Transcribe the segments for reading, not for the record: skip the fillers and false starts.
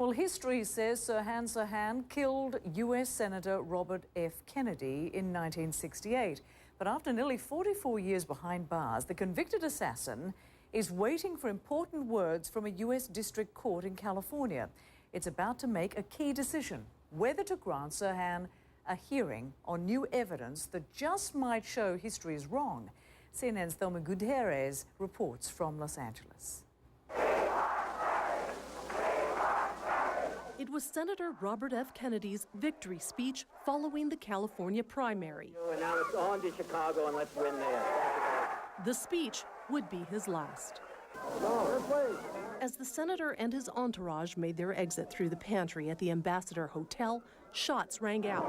Well, history says Sirhan Sirhan killed U.S. Senator Robert F. Kennedy in 1968. But after nearly 44 years behind bars, the convicted assassin is waiting for important words from a U.S. district court in California. It's about to make a key decision, whether to grant Sirhan a hearing on new evidence that just might show history is wrong. CNN's Thelma Gutierrez reports from Los Angeles. It was Senator Robert F. Kennedy's victory speech following the California primary. And now it's on to Chicago, and let's win there. The speech would be his last. As the senator and his entourage made their exit through the pantry at the Ambassador Hotel, shots rang out.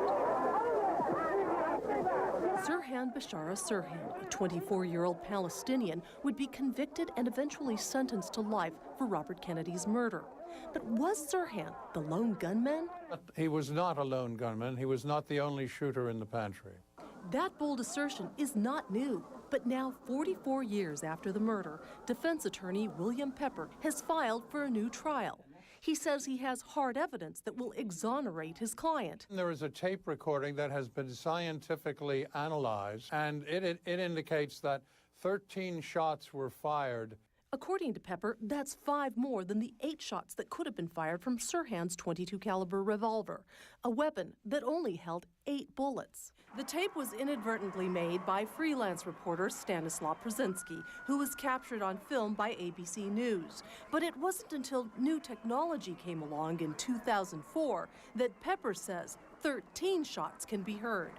Sirhan Sirhan, a 24-year-old Palestinian, would be convicted and eventually sentenced to life for Robert Kennedy's murder. But was Sirhan the lone gunman? He was not a lone gunman. He was not the only shooter in the pantry. That bold assertion is not new. But now, 44 years after the murder, defense attorney William Pepper has filed for a new trial. He says he has hard evidence that will exonerate his client. There is a tape recording that has been scientifically analyzed, and it indicates that 13 shots were fired. According to Pepper, that's 5 more than the 8 shots that could have been fired from Sirhan's .22 caliber revolver, a weapon that only held 8 bullets. The tape was inadvertently made by freelance reporter Stanislaw Brzezinski, who was captured on film by ABC News. But it wasn't until new technology came along in 2004 that Pepper says 13 shots can be heard.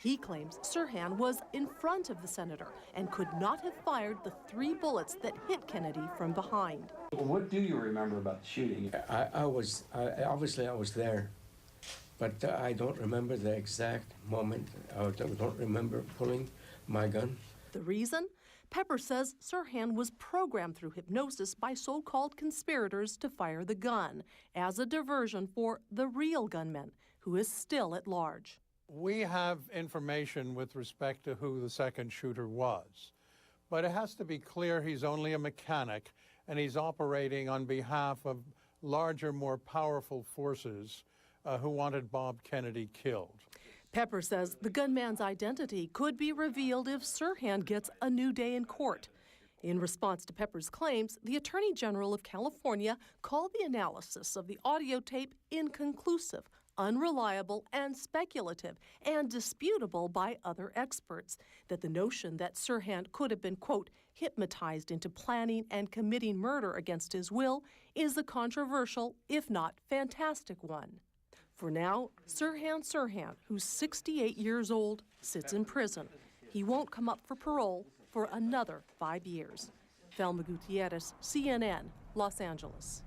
He claims Sirhan was in front of the senator and could not have fired the 3 bullets that hit Kennedy from behind. What do you remember about the shooting? Obviously I was there, but I don't remember the exact moment. I don't remember pulling my gun. The reason? Pepper says Sirhan was programmed through hypnosis by so-called conspirators to fire the gun as a diversion for the real gunman, who is still at large. We have information with respect to who the second shooter was, but it has to be clear he's only a mechanic and he's operating on behalf of larger, more powerful forces who wanted Bob Kennedy killed. Pepper says the gunman's identity could be revealed if Sirhan gets a new day in court. In response to Pepper's claims, the Attorney General of California called the analysis of the audio tape inconclusive, unreliable, and speculative, and disputable by other experts. That the notion that Sirhan could have been, quote, hypnotized into planning and committing murder against his will is a controversial, if not fantastic one. For now, Sirhan, who's 68 years old, sits in prison. He won't come up for parole for another 5 years. Thelma Gutierrez, CNN, Los Angeles.